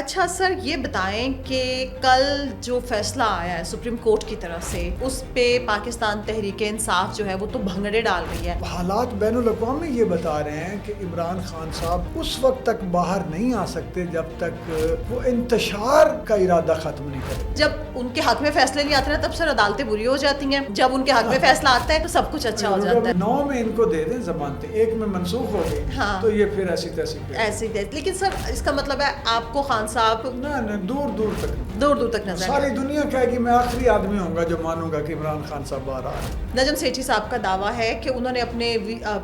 اچھا سر یہ بتائیں کہ کل جو فیصلہ آیا ہے سپریم کورٹ کی طرف سے اس پہ پاکستان تحریک انصاف جو ہے وہ تو بھنگڑے ڈال رہی ہے. حالات بین الاقوامی یہ بتا رہے ہیں کہ عمران خان صاحب اس وقت تک باہر نہیں آ سکتے جب تک وہ انتشار کا ارادہ ختم نہیں کرے. جب ان کے حق میں فیصلے نہیں آتے نا تب سر عدالتیں بری ہو جاتی ہیں, جب ان کے حق میں فیصلہ آتا ہے تو سب کچھ اچھا ہو جاتا ہے. 9 میں ان کو دے دیں ضمانتیں, 1 میں منسوخ ہو گئی تو یہ پھر ایسی ایسی. لیکن سر اس کا مطلب ہے آپ کو خان صاحب نہ دور تک نظر ساری دنیا کہے گی میں آخری آدمی ہوں گا جو مانوں گا کہ عمران خان صاحب باہر آ رہے ہیں. نجم سیٹھی صاحب کا دعویٰ ہے کہ انہوں نے اپنے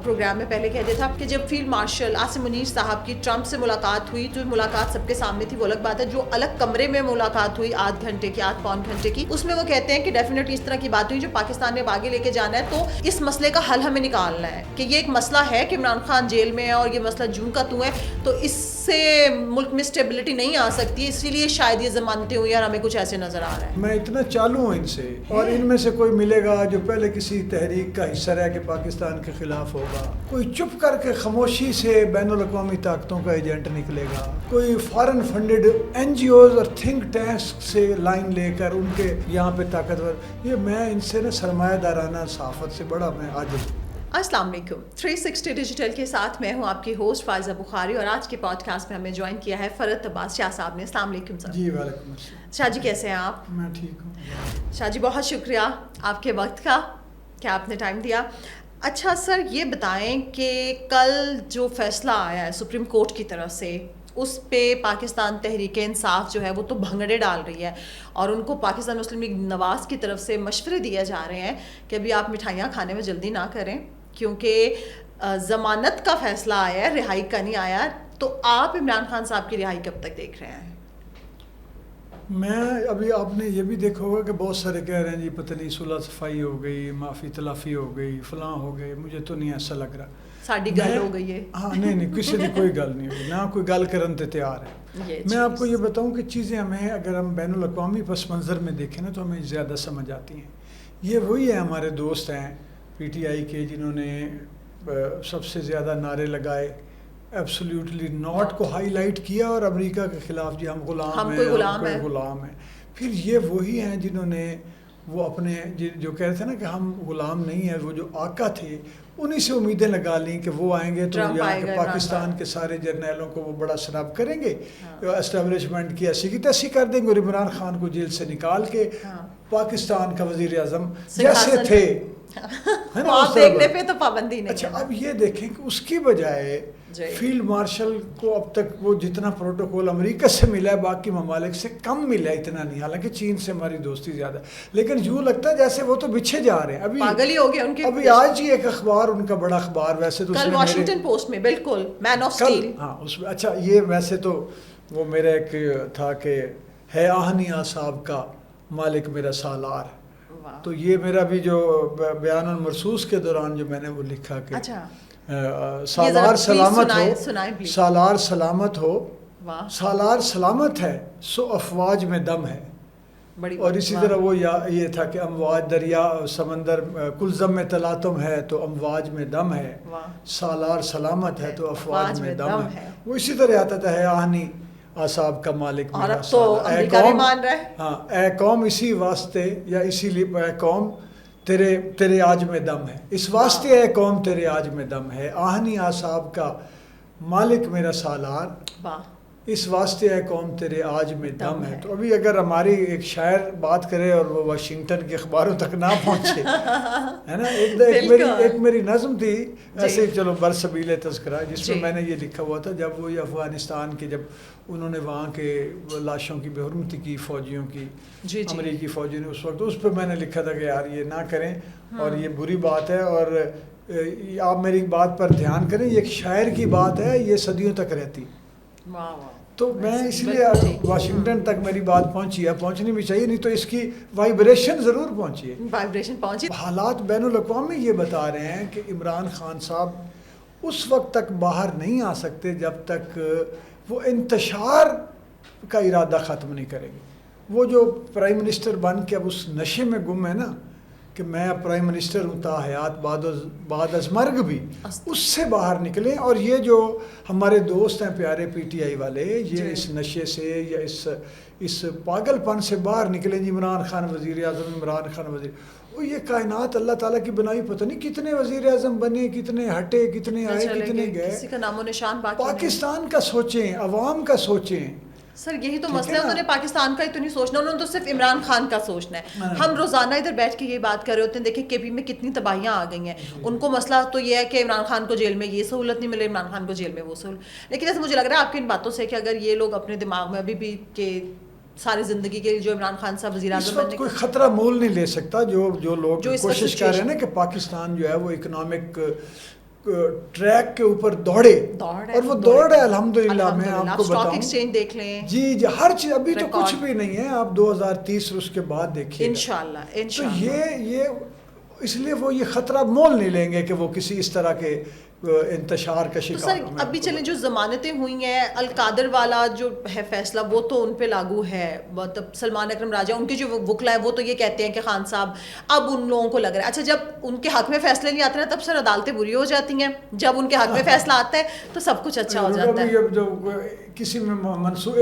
پروگرام میں پہلے کہہ دیا تھا کہ جب فیلڈ مارشل عاصم منیر صاحب کی ٹرمپ سے ملاقات ہوئی, جو ملاقات سب کے سامنے تھی وہ الگ بات ہے, جو الگ کمرے میں ملاقات ہوئی آدھ گھنٹے کی آدھ پون گھنٹے کی, اس میں وہ کہتے ہیں کہ ڈیفینیٹلی اس طرح کی بات ہوئی جو پاکستان نے آگے لے کے جانا ہے, تو اس مسئلے کا حل ہمیں نکالنا ہے کہ یہ ایک مسئلہ ہے کہ عمران خان جیل میں ہے اور یہ مسئلہ جوں کا تو ہے, تو اس سے ملک میں اسٹیبلٹی نہیں آ سکتی, اسی لیے شاید یہ ضمانتیں ہوئی اور ہمیں کچھ ایسے نظر آ رہا ہے. میں اتنا چالو ہوں ان سے, اور ان میں سے کوئی ملے گا جو پہلے کسی تحریک کا حصہ رہ کے پاکستان کے خلاف ہوگا, کوئی چپ کر کے خاموشی سے بین الاقوامی طاقتوں کا ایجنٹ نکلے گا, کوئی فارن فنڈڈ NGOs اور تھنک ٹینک سے لائن لے کر ان کے یہاں پہ طاقتور, یہ میں ان سے نا سرمایہ دارانہ صحافت سے بڑا میں عاجز. السلام علیکم. 360 ڈیجیٹل کے ساتھ میں ہوں آپ کی ہوسٹ فائزہ بخاری, اور آج کے پوڈ کاسٹ میں ہمیں جوائن کیا ہے فرد عباس شاہ صاحب نے. السلام علیکم سر. جی وعلیکم السلام. شاہ جی کیسے ہیں آپ؟ میں ٹھیک ہوں. شاہ جی بہت شکریہ آپ کے وقت کا کہ آپ نے ٹائم دیا. اچھا سر یہ بتائیں کہ کل جو فیصلہ آیا ہے سپریم کورٹ کی طرف سے اس پہ پاکستان تحریک انصاف جو ہے وہ تو بھنگڑے ڈال رہی ہے, اور ان کو پاکستان مسلم لیگ نواز کی طرف سے مشورے دیے جا رہے ہیں کہ ابھی آپ مٹھائیاں کھانے میں جلدی نہ کریں کیونکہ ضمانت کا فیصلہ آیا ہے, رہائی کا نہیں آیا. تو آپ عمران خان صاحب کی رہائی کب تک دیکھ رہے ہیں؟ میں ابھی آپ نے یہ بھی دیکھا ہوگا کہ بہت سارے کہہ رہے ہیں جی پتہ نہیں صلح صفائی ہو گئی, معافی تلافی ہو گئی, فلاں ہو گئے. مجھے تو نہیں ایسا لگ رہا. ساڑی گل ہو گئی ہے. ہاں نہیں کسی کی کوئی گل نہیں ہوئی, نہ کوئی گل کرن تے تیار ہے. میں آپ کو یہ بتاؤں کہ چیزیں ہمیں اگر ہم بین الاقوامی پس منظر میں دیکھیں نا تو ہمیں زیادہ سمجھ آتی ہیں. یہ وہی ہے ہمارے دوست ہیں PTI کے جنہوں نے سب سے زیادہ نعرے لگائے, ایبسلیوٹلی ناٹ کو ہائی لائٹ کیا, اور امریکہ کے خلاف جی ہم غلام ہیں, کوئی غلام ہیں. پھر یہ وہی ہیں جنہوں نے وہ اپنے جو کہہ رہے تھے نا کہ ہم غلام نہیں ہیں, وہ جو آقا تھے انہی سے امیدیں لگا لیں کہ وہ آئیں گے تو یہاں کے پاکستان کے سارے جرنیلوں کو وہ بڑا سراب کریں گے, اسٹیبلشمنٹ کی ایسی کی تیسی کر دیں گے, اور عمران خان کو جیل سے نکال کے پاکستان کا وزیر اعظم جیسے تھے آپ دیکھنے پہ تو پابندی نہیں. اچھا اب یہ دیکھیں کہ اس کی بجائے فیلڈ مارشل کو اب تک وہ جتنا پروٹوکول امریکہ سے ملا ہے باقی ممالک سے کم ملا ہے, اتنا نہیں. حالانکہ چین سے ہماری دوستی زیادہ, لیکن یوں لگتا ہے جیسے وہ تو بچھے جا رہے ہیں. ابھی پاگل ہی ہو گئے ان کے. ابھی آج ہی ایک اخبار, ان کا بڑا اخبار, ویسے تو کل واشنگٹن پوسٹ میں بالکل مین آف اسٹیل, ہاں اس میں, اچھا یہ ویسے تو وہ میرا ایک تھا کہ ہے آہنی اعصاب کا مالک میرا سالار, تو یہ میرا بھی جو بیان المرصوص کے دوران جو میں نے وہ لکھا کہ سالار سلامت ہو, سالار سلامت ہو, سالار سلامت ہے سو افواج میں دم ہے. اور اسی طرح وہ یہ تھا کہ امواج دریا سمندر کلزم میں تلاطم ہے تو امواج میں دم ہے, سالار سلامت ہے تو افواج میں دم ہے. وہ اسی طرح آتا تھا ہے آہنی اعصاب کا مالک میرا سالار. اے قوم, ہاں اے قوم اسی واسطے یا اسی لیے اے قوم تیرے آج میں دم ہے, اس واسطے اے قوم تیرے آج میں دم ہے, آہنی اعصاب کا مالک میرا سالار, اس واسطے اے قوم تیرے آج میں دم ہے. تو ابھی اگر ہماری ایک شاعر بات کرے اور وہ واشنگٹن کے اخباروں تک نہ پہنچے ہے نا. ایک میری نظم تھی ایسے چلو برسبیل تذکرہ, جس میں نے یہ لکھا ہوا تھا جب وہ افغانستان کے جب انہوں نے وہاں کے لاشوں کی بے حرمتی کی فوجیوں کی, امریکی فوجیوں نے, اس وقت اس پہ میں نے لکھا تھا کہ یار یہ نہ کریں اور یہ بری بات ہے, اور آپ میری بات پر دھیان کریں, یہ ایک شاعر کی بات ہے, یہ صدیوں تک رہتی. تو میں اس لیے واشنگٹن تک میری بات پہنچی ہے, پہنچنی بھی چاہیے, نہیں تو اس کی وائبریشن ضرور پہنچی ہے. حالات بین الاقوامی یہ بتا رہے ہیں کہ عمران خان صاحب اس وقت تک باہر نہیں آ سکتے جب تک وہ انتشار کا ارادہ ختم نہیں کریں گے. وہ جو پرائم منسٹر بن کے اب اس نشے میں گم ہے نا کہ میں پرائم منسٹر ہوں تا حیات بعد از مرگ بھی، اس سے باہر نکلیں. اور یہ جو ہمارے دوست ہیں پیارے پی ٹی آئی والے، یہ اس نشے سے یا اس پاگل پن سے باہر نکلیں. جی عمران خان وزیر اعظم، عمران خان وزیر، وہ یہ کائنات اللہ تعالیٰ کی بنائی، پتہ نہیں کتنے وزیر اعظم بنے، کتنے ہٹے، کتنے آئے، کتنے گئے. کسی کا نام و نشان باقی نہیں. پاکستان کا سوچیں، عوام کا سوچیں. سر یہی تو مسئلہ ہے، انہوں نے پاکستان کا ہی تو نہیں سوچنا، انہوں نے تو صرف عمران خان کا سوچنا ہے. ہم روزانہ ادھر بیٹھ کے یہ بات کر رہے ہوتے ہیں، دیکھیں کے پی میں کتنی تباہیاں آ گئی ہیں. ان کو مسئلہ تو یہ ہے کہ عمران خان کو جیل میں یہ سہولت نہیں ملے، عمران خان کو جیل میں وہ سہولت. لیکن ایسے مجھے لگ رہا ہے آپ کی ان باتوں سے کہ اگر یہ لوگ اپنے دماغ میں ابھی بھی کہ ساری زندگی کے جو عمران خان صاحب وزیر اعظم بننے کوئی خطرہ مول نہیں لے سکتا. جو لوگ کوشش کر رہے ہیں نا کہ پاکستان جو ہے وہ اکنامک ٹریک کے اوپر دوڑے، اور وہ دوڑ ہے الحمدللہ. میں آپ کو بتاؤں، ایکسچینج دیکھ لیں، جی ہر چیز ابھی تو کچھ بھی نہیں ہے. آپ 2030 اس کے بعد دیکھیے انشاءاللہ. تو یہ اس لیے وہ یہ خطرہ مول نہیں لیں گے کہ وہ کسی اس طرح کے انتشار کا شکار. تو سر ابھی چلیں جو ضمانتیں ہوئی ہیں، القادر والا جو ہے فیصلہ وہ تو ان پہ لاگو ہے. سلمان اکرم راجہ ان کے جو وکلا ہیں وہ تو یہ کہتے ہیں کہ خان صاحب اب ان لوگوں کو لگ رہا ہے. اچھا جب ان کے حق میں فیصلے نہیں آتے نا تب سر عدالتیں بری ہو جاتی ہیں، جب ان کے حق میں فیصلہ آتا ہے تو سب کچھ اچھا ہو جاتا ہے. جو کسی میں منسوخ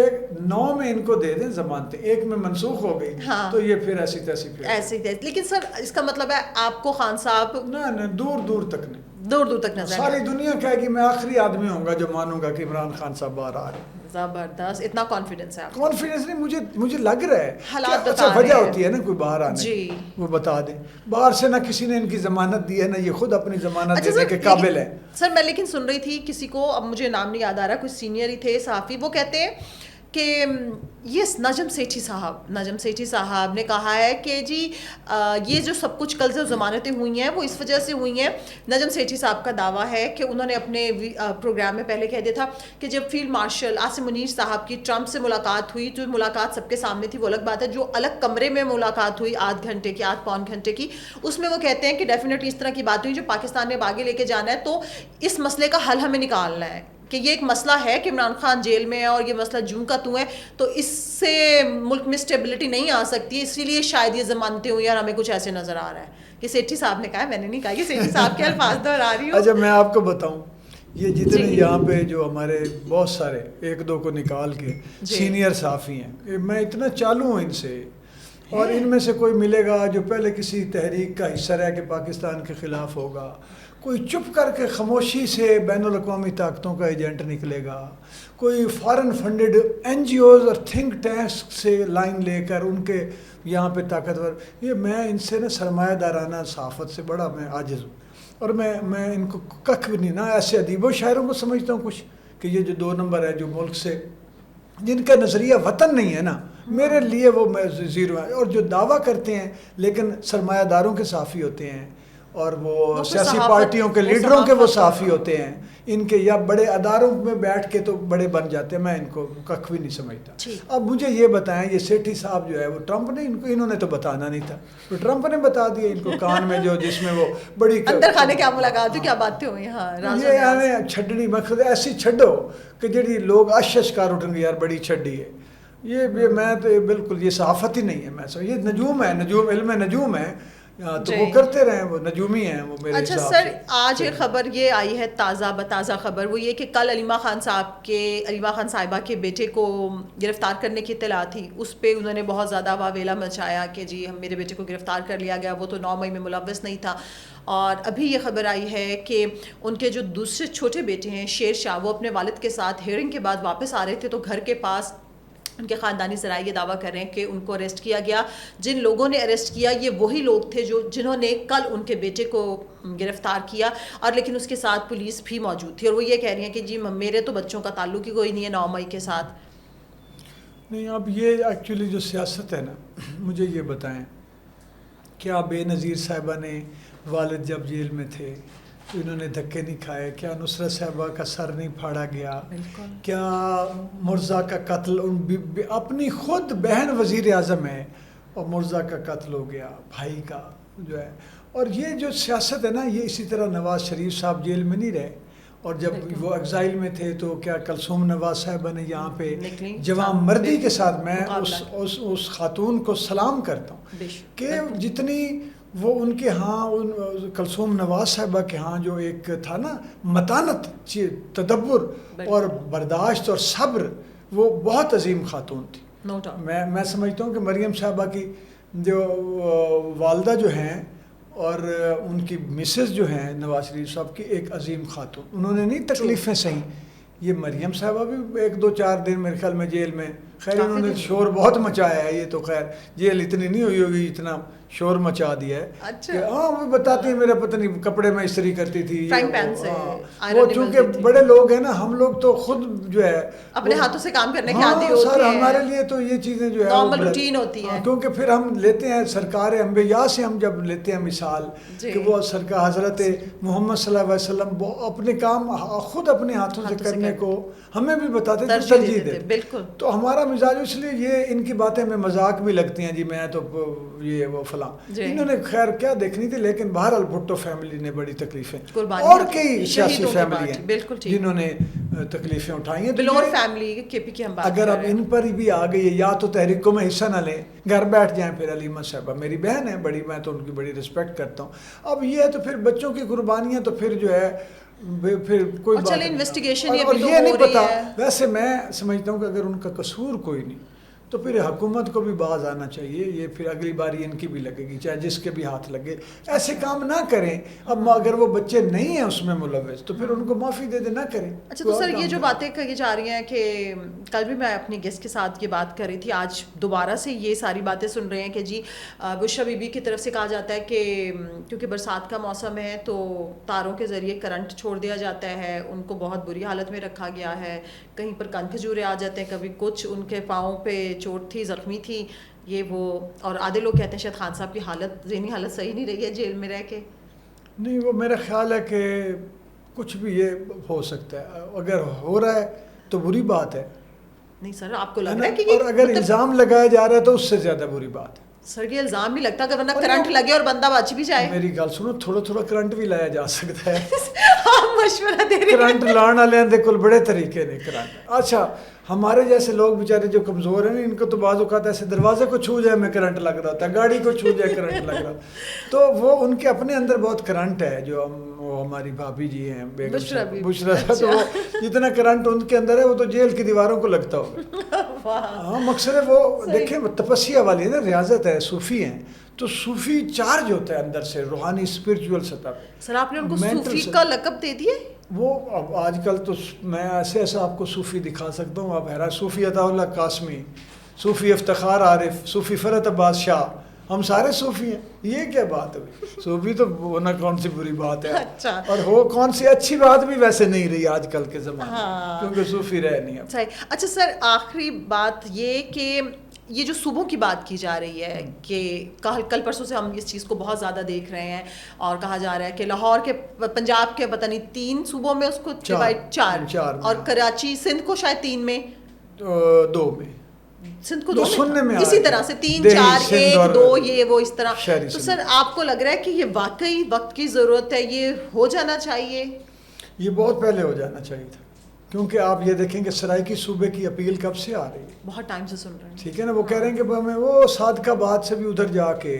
9 میں ان کو دے دیں ضمانتیں، 1 میں منسوخ ہو گئی تو یہ پھر ایسی تیسی ایسی. لیکن سر اس کا مطلب ہے آپ کو خان صاحب نہ دور تک نہیں، دور تک نظر ساری دنیا کہے گی میں آخری آدمی ہوں گا جو مانوں گا کہ عمران خان صاحب باہر آ رہے ہیں. زبردست. اتنا کانفیڈنس ہے آپ؟ کانفیڈنس نہیں، مجھے لگ رہا ہے حالات اچھا وجہ ہوتی ہے نا کوئی باہر آنے جی وہ بتا دیں. باہر سے نہ کسی نے ان کی ضمانت دی ہے، نہ یہ خود اپنی ضمانت دینے کے قابل ہے. سر میں لیکن سن رہی تھی کسی کو، اب مجھے نام نہیں یاد آ رہا، کوئی سینئر ہی تھے صحافی، وہ کہتے ہیں کہ یہ نجم سیٹھی صاحب نے کہا ہے کہ جی یہ جو سب کچھ کل سے ضمانتیں ہوئی ہیں وہ اس وجہ سے ہوئی ہیں. نجم سیٹھی صاحب کا دعویٰ ہے کہ انہوں نے اپنے پروگرام میں پہلے کہہ دیا تھا کہ جب فیلڈ مارشل عاصم منیر صاحب کی ٹرمپ سے ملاقات ہوئی، جو ملاقات سب کے سامنے تھی وہ الگ بات ہے، جو الگ کمرے میں ملاقات ہوئی آدھ پون گھنٹے کی، اس میں وہ کہتے ہیں کہ ڈیفینیٹلی اس طرح کی بات ہوئی جو پاکستان نے آگے لے کے جانا ہے. تو اس مسئلے کا حل ہمیں نکالنا ہے کہ یہ ایک مسئلہ ہے کہ عمران خان جیل میں ہے اور یہ مسئلہ جوں کا تو ہے، تو اس سے ملک میں اسٹیبلٹی نہیں آ سکتی، اسی لیے شاید یہ ضمانتیں ہوئی اور ہمیں کچھ ایسے نظر آ رہا ہے. یہ سیٹھی صاحب نے کہا ہے، میں نے نہیں کہا، یہ سیٹھی صاحب کے الفاظ دہرا رہی ہوں. اچھا میں آپ کو بتاؤں، یہ جتنے یہاں پہ جو ہمارے بہت سارے 1-2 کو نکال کے سینئر صحافی ہیں، میں اتنا چالو ہوں ان سے، اور ان میں سے کوئی ملے گا جو پہلے کسی تحریک کا حصہ رہ کے پاکستان کے خلاف ہوگا، کوئی چپ کر کے خاموشی سے بین الاقوامی طاقتوں کا ایجنٹ نکلے گا، کوئی foreign funded N G Os اور تھنک ٹینکس سے لائن لے کر ان کے یہاں پہ طاقتور. یہ میں ان سے نا سرمایہ دارانہ صحافت سے بڑا میں عاجز ہوں، اور میں ان کو ککھ بھی نہیں، نہ ایسے ادیب و شاعروں کو سمجھتا ہوں کچھ کہ یہ جو 2 نمبر ہے جو ملک سے جن کا نظریہ وطن نہیں ہے نا، میرے لیے وہ زیرو ہے. اور جو دعویٰ کرتے ہیں لیکن سرمایہ داروں کے صحافی ہوتے ہیں اور وہ سیاسی پارٹیوں کے لیڈروں کے وہ صحافی ہوتے ہیں، ان کے یا بڑے اداروں میں بیٹھ کے تو بڑے بن جاتے ہیں، میں ان کو ککھ بھی نہیں سمجھتا. اب مجھے یہ بتائیں، یہ سیٹھی صاحب جو ہے وہ ٹرمپ نے انہوں نے تو بتانا نہیں تھا، تو ٹرمپ نے بتا دیا ان کو کان میں جس میں وہ بڑی اندر خانے کیا ملاقات کیا باتیں ہوئی. ہاں یہ ہمیں چھڈنی مقصد ایسی چھڈو کہ جڑی لوگ اشش کار اٹھیں گے، یار بڑی چھڈی ہے. یہ میں تو بالکل یہ صحافت ہی نہیں ہے، میں یہ نجوم ہے، علم نجوم ہے، تو وہ کرتے رہیں، وہ نجومی ہیں وہ میرے اچھا سر آج ایک خبر یہ آئی ہے تازہ خبر، وہ یہ کہ کل علیمہ خان صاحبہ کے بیٹے کو گرفتار کرنے کی اطلاع تھی، اس پہ انہوں نے بہت زیادہ واویلا مچایا کہ جی ہم میرے بیٹے کو گرفتار کر لیا گیا، وہ تو 9 مئی میں ملوث نہیں تھا. اور ابھی یہ خبر آئی ہے کہ ان کے جو دوسرے چھوٹے بیٹے ہیں شیر شاہ، وہ اپنے والد کے ساتھ ہیئرنگ کے بعد واپس آ رہے تھے تو گھر کے پاس ان کے خاندانی ذرائع یہ دعویٰ کر رہے ہیں کہ ان کو اریسٹ کیا گیا. جن لوگوں نے اریسٹ کیا یہ وہی لوگ تھے جنہوں نے کل ان کے بیٹے کو گرفتار کیا، اور لیکن اس کے ساتھ پولیس بھی موجود تھی، اور وہ یہ کہہ رہی ہیں کہ جی میرے تو بچوں کا تعلق ہی کوئی نہیں ہے 9 مئی کے ساتھ. نہیں اب یہ ایکچولی جو سیاست ہے نا، مجھے یہ بتائیں کیا بے نظیر صاحبہ نے والد جب جیل میں تھے تو انہوں نے دھکے نہیں کھائے؟ کیا نصرت صاحبہ کا سر نہیں پھاڑا گیا؟ کیا مرزا کا قتل اپنی خود بہن وزیر اعظم ہے اور مرزا کا قتل ہو گیا بھائی کا جو ہے. اور یہ جو سیاست ہے نا، یہ اسی طرح نواز شریف صاحب جیل میں نہیں رہے، اور جب وہ ایگزائل میں تھے تو کیا کلثوم نواز صاحبہ نے یہاں پہ جوان مردی کے ساتھ، میں اس خاتون کو سلام کرتا ہوں کہ جتنی وہ ان کے ہاں کلثوم نواز صاحبہ کے ہاں جو ایک تھا نا متانت، تدبر اور برداشت اور صبر، وہ بہت عظیم خاتون تھی. میں سمجھتا ہوں کہ مریم صاحبہ کی جو والدہ جو ہیں اور ان کی مسز جو ہیں نواز شریف صاحب کی، ایک عظیم خاتون. انہوں نے نہیں تکلیفیں سہیں. یہ مریم صاحبہ بھی 1-2-4 دن میرے خیال میں جیل میں، خیر انہوں نے شور بہت مچایا ہے. یہ تو خیر جیل اتنی نہیں ہوئی ہوگی اتنا شور مچا دیا ہے کہ ہاں وہ بتاتی ہیں میرا پتہ نہیں کپڑے میں استری کرتی تھی. وہ چونکہ بڑے لوگ ہیں نا، ہم لوگ تو خود جو ہے اپنے ہاتھوں سے کام کرنے کے عادی ہوتے ہیں. سر ہمارے لیے تو یہ چیزیں جو ہے نارمل روٹین ہوتی ہے. کیونکہ پھر ہم لیتے ہیں سرکار انبیاء سے، ہم جب لیتے ہیں مثال کہ وہ سرکار حضرت محمد صلی اللہ علیہ وسلم اپنے کام خود اپنے ہاتھوں سے کرنے کو ہمیں بھی بتاتے تھے، ترجیح دیتے. بالکل. تو ہمارا مزاج اس لیے یہ ان کی باتیں ہمیں مذاق بھی لگتی ہیں، جی میں تو یہ وہ فلاں. انہوں نے خیر کیا دیکھنی تھی، لیکن بہرحال بھٹو فیملی نے بڑی تکلیفیں، اور کئی سیاسی فیملی ہیں جنہوں نے تکلیفیں اٹھائی ہیں. بلور فیملی کے پی کی ہم بات اگر اب ان پر بھی آ گئی ہے، یا تو تحریکوں میں حصہ نہ لیں، گھر بیٹھ جائیں. پھر علیمہ صاحبہ میری بہن ہے بڑی، میں تو ان کی بڑی رسپیکٹ کرتا ہوں. اب یہ ہے تو پھر بچوں کی قربانیاں تو پھر جو ہے پھر کوئی بات نہیں. انویسٹیگیشن اور یہ نہیں پتا. ویسے میں سمجھتا ہوں کہ اگر ان کا قصور کوئی نہیں تو پھر حکومت کو بھی باز آنا چاہیے. یہ پھر اگلی باری ان کی بھی لگے گی، چاہے جس کے بھی ہاتھ لگے. ایسے کام نہ کریں. اب اگر وہ بچے نہیں ہیں اس میں ملوث تو پھر ان کو معافی دے دے، نہ کریں. اچھا تو سر یہ جو باتیں کہی جا رہی ہیں کہ کل بھی میں اپنے گیسٹ کے ساتھ یہ بات کر رہی تھی، آج دوبارہ سے یہ ساری باتیں سن رہے ہیں کہ جی بشریٰ بی بی کی طرف سے کہا جاتا ہے کہ کیونکہ برسات کا موسم ہے تو تاروں کے ذریعے کرنٹ چھوڑ دیا جاتا ہے. ان کو بہت بری حالت میں رکھا گیا ہے. کہیں پر کن کھجورے آ جاتے ہیں، کبھی کچھ ان کے پاؤں پہ چوٹ تھی، زخمی تھی یہ وہ. اور آدھے لوگ کہتے ہیں شاید خان صاحب کی حالت، ذہنی حالت صحیح نہیں رہی ہے جیل میں رہ کے. نہیں، وہ میرا خیال ہے کہ کچھ بھی یہ ہو سکتا ہے. اگر ہو رہا ہے تو بری بات ہے. نہیں سر آپ کو لگ رہا ہے کہ اور اگر الزام لگایا جا رہا ہے تو اس سے زیادہ بری بات ہے. سر یہ الزام بھی لگتا ہے، ورنہ کرنٹ لگے اور بندہ بچ بھی جائے. میری گل سنو، تھوڑا تھوڑا کرنٹ بھی لایا جا سکتا ہے. آپ مشورہ دے رہے ہیں. کرنٹ لان والے دے کول بڑے طریقے نے کرنٹ. اچھا ہمارے جیسے لوگ بیچارے جو کمزور ہیں ان کو تو بعض اوقات ایسے دروازے کو چھو جائے میں کرنٹ لگ رہا ہوتا ہے، گاڑی کو چھو جائے کرنٹ لگ رہا. تو وہ ان کے اپنے اندر بہت کرنٹ ہے. جو وہ ہماری بھابھی جی ہیں بشرا، تو وہ جتنا کرنٹ ان کے اندر ہے وہ تو جیل کی دیواروں کو لگتا ہوگا. ہاں مقصد ہے وہ دیکھیں تپسیا والی ہے نا، ریاضت ہے، صوفی ہیں تو صوفی چارج ہوتا ہے اندر سے روحانی اسپرچول سطح پہ. سر آپ نے ان کو صوفی کا لقب دے دیے. وہ اب آج کل تو میں ایسا آپ کو صوفی دکھا سکتا ہوں. آپ حیران، صوفی عطا اللہ قاسمی، صوفی افتخار عارف، صوفی فرت عباس شاہ، ہم سارے صوفی ہیں. یہ کیا بات ہوئی؟ صوفی تو ہونا کون سی بری بات ہے. اچھا. اور ہو کون سی اچھی بات بھی ویسے نہیں رہی آج کل کے زمانے میں، کیونکہ صوفی رہ نہیں اب. اچھا سر آخری بات یہ کہ یہ جو صوبوں کی بات کی جا رہی ہے کہ کل پرسوں سے ہم اس چیز کو بہت زیادہ دیکھ رہے ہیں، اور کہا جا رہا ہے کہ لاہور کے، پنجاب کے پتہ نہیں 3 صوبوں میں اس کو چار اور کراچی سندھ کو شاید 3 میں 2 میں، سندھ کو 2 میں اسی طرح سے 3 4 1 2 یہ وہ اس طرح. تو سر آپ کو لگ رہا ہے کہ یہ واقعی وقت کی ضرورت ہے، یہ ہو جانا چاہیے؟ یہ بہت پہلے ہو جانا چاہیے تھا. کیونکہ آپ یہ دیکھیں کہ سرائیکی صوبے کی اپیل کب سے آ رہی ہے، بہت ٹائم سے سن رہے ہیں. ٹھیک ہے نا. وہ کہہ رہے ہیں کہ ہمیں وہ صادقہ باد سے بھی ادھر جا کے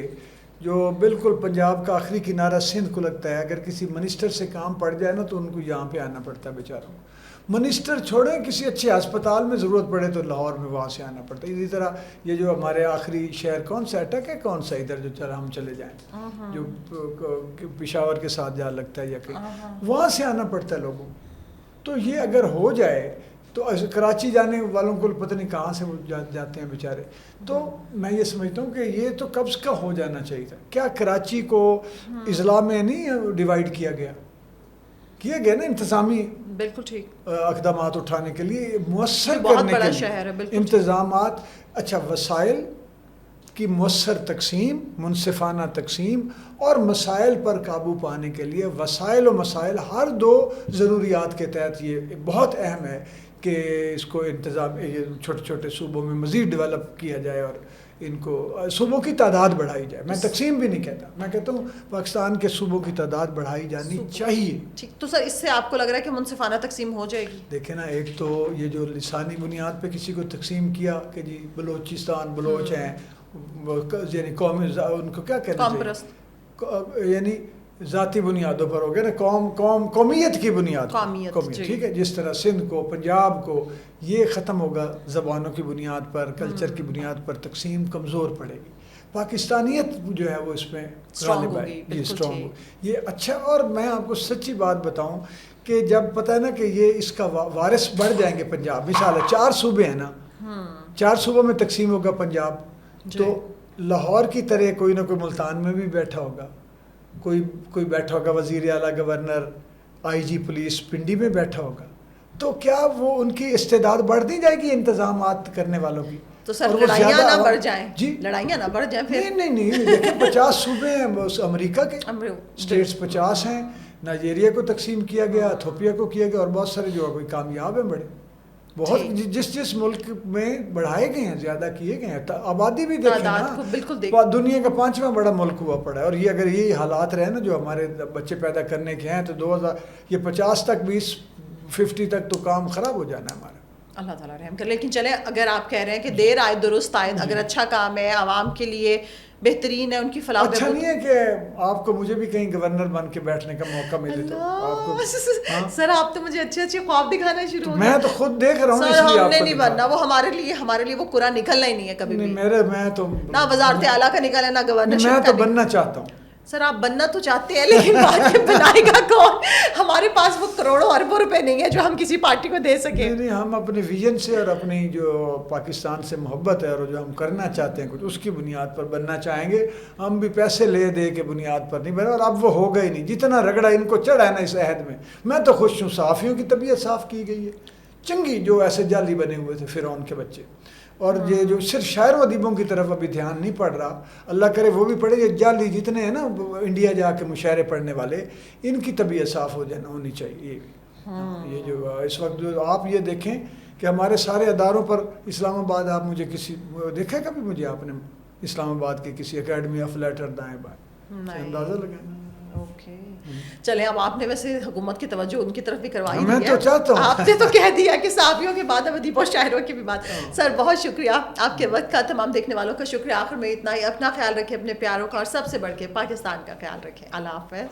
جو بالکل پنجاب کا آخری کنارہ سندھ کو لگتا ہے، اگر کسی منسٹر سے کام پڑ جائے نا تو ان کو یہاں پہ آنا پڑتا ہے بیچاروں کو. منسٹر چھوڑیں، کسی اچھے ہسپتال میں ضرورت پڑے تو لاہور میں وہاں سے آنا پڑتا ہے. اسی طرح یہ جو ہمارے آخری شہر کون سا اٹک ہے، کون سا ادھر جو ہم چلے جائیں جو پشاور کے ساتھ جا لگتا ہے یا کہیں، وہاں سے آنا پڑتا ہے لوگوں. تو یہ اگر ہو جائے تو کراچی جانے والوں کو پتہ نہیں کہاں سے وہ جاتے ہیں بیچارے. تو میں یہ سمجھتا ہوں کہ یہ تو قبض کا ہو جانا چاہیے تھا. کیا کراچی کو اضلاع میں نہیں ڈیوائیڈ کیا گیا نا انتظامی بالکل ٹھیک اقدامات اٹھانے کے لیے، مؤثر کرنے کے لیے انتظامات. اچھا وسائل کی مؤثر تقسیم، منصفانہ تقسیم اور مسائل پر قابو پانے کے لیے وسائل و مسائل ہر 2 ضروریات کے تحت یہ بہت اہم ہے کہ اس کو انتظام چھوٹے چھوٹے صوبوں میں مزید ڈیولپ کیا جائے اور ان کو صوبوں کی تعداد بڑھائی جائے. میں تقسیم بھی نہیں کہتا، میں کہتا ہوں پاکستان کے صوبوں کی تعداد بڑھائی جانی چاہیے. ٹھیک. تو سر اس سے آپ کو لگ رہا ہے کہ منصفانہ تقسیم ہو جائے گی؟ دیکھیں نا، ایک تو یہ جو لسانی بنیاد پہ کسی کو تقسیم کیا کہ جی بلوچستان بلوچ ہیں، یعنی قومی ان کو کیا کہنا چاہیے، یعنی ذاتی بنیادوں پر ہو گیا نا، قومیت کی بنیاد، قومیت، ٹھیک ہے. جس طرح سندھ کو، پنجاب کو یہ ختم ہوگا زبانوں کی بنیاد پر، کلچر کی بنیاد پر تقسیم کمزور پڑے گی. پاکستانیت جو ہے وہ اس میں غالب آئے گی، اسٹرانگ ہو. یہ اچھا. اور میں آپ کو سچی بات بتاؤں کہ جب پتہ ہے نا کہ یہ اس کا وارث بڑھ جائیں گے پنجاب، مثال ہے 4 صوبے ہیں نا، 4 صوبوں میں تقسیم ہوگا پنجاب، تو لاہور کی طرح کوئی نہ کوئی ملتان میں بھی بیٹھا ہوگا، کوئی بیٹھا ہوگا وزیر اعلیٰ، گورنر، آئی جی پولیس پنڈی میں بیٹھا ہوگا. تو کیا وہ ان کی استعداد بڑھ نہیں جائے گی انتظامات کرنے والوں کی؟ تو سر لڑائیاں نہ بڑھ جائیں. جی لڑائیاں نہ بڑھ جائیں پھر. نہیں دیکھیں 50 صوبے ہیں امریکہ کے، اسٹیٹس 50 ہیں. نائجیریا کو تقسیم کیا گیا، ایتھوپیا کو کیا گیا، اور بہت سارے جو کوئی کامیاب ہیں بڑے بہت. جس ملک میں بڑھائے گئے ہیں، زیادہ کیے گئے ہیں. آبادی بھی دیکھیں نا، دنیا کا 5واں بڑا ملک ہوا پڑا ہے. اور یہ اگر یہی حالات رہے نا جو ہمارے بچے پیدا کرنے کے ہیں، تو 50 تک 50 تک تو کام خراب ہو جانا ہے ہمارا. اللہ تعالیٰ رحم کر. لیکن چلیں اگر آپ کہہ رہے ہیں کہ دیر آئے درست آئے، اگر اچھا کام ہے، عوام کے لیے بہترین ہے، ان کی فلاح اچھا نہیں ہے کہ آپ کو مجھے بھی کہیں گورنر بن کے بیٹھنے کا موقع ملے تو آپ کو. سر آپ تو مجھے اچھے خواب دکھانا شروع ہو گئے. میں تو خود دیکھ رہا ہوں. سر ہم نے نہیں بننا، وہ ہمارے لیے وہ قرآن نکلنا ہی نہیں ہے کبھی بھی. میں تو نہ وزارت اعلیٰ کا نکلا، نہ گورنر. میں تو بننا چاہتا ہوں. سر آپ بننا تو چاہتے ہیں، لیکن بعد میں بنائے گا کون؟ ہمارے پاس وہ کروڑوں اربوں روپے نہیں ہے جو ہم کسی پارٹی کو دے سکیں. نہیں، ہم اپنے ویژن سے اور اپنی جو پاکستان سے محبت ہے اور جو ہم کرنا چاہتے ہیں کچھ، اس کی بنیاد پر بننا چاہیں گے. ہم بھی پیسے لے دے کے بنیاد پر نہیں بنے. اور اب وہ ہوگا ہی نہیں. جتنا رگڑا ان کو چڑھا ہے نا اس عہد میں تو خوش ہوں. صحافیوں کی طبیعت صاف کی گئی ہے چنگی، جو ایسے جعلی بنے ہوئے تھے فرعون کے بچے. اور یہ جو صرف شاعر و ادیبوں کی طرف ابھی دھیان نہیں پڑ رہا، اللہ کرے وہ بھی پڑھے. یہ جعلی جتنے ہیں نا انڈیا جا کے مشاعرے پڑھنے والے، ان کی طبیعت صاف ہونی چاہیے. یہ جو اس وقت جو آپ یہ دیکھیں کہ ہمارے سارے اداروں پر اسلام آباد، آپ مجھے کسی دیکھا کبھی مجھے آپ نے اسلام آباد کے کسی اکیڈمی آف لیٹر دائیں بائیں اندازہ لگانا. اوکے چلیں، اب آپ نے ویسے حکومت کی توجہ ان کی طرف بھی کروائی. میں تو چاہتا ہوں، آپ نے تو کہہ دیا کہ صحافیوں کی بات، اب ادیب و شاعروں کی بھی بات. سر بہت شکریہ آپ کے وقت کا، تمام دیکھنے والوں کا شکریہ. آخر میں اتنا ہی، اپنا خیال رکھیں، اپنے پیاروں کا، اور سب سے بڑھ کے پاکستان کا خیال رکھیں. اللہ حافظ.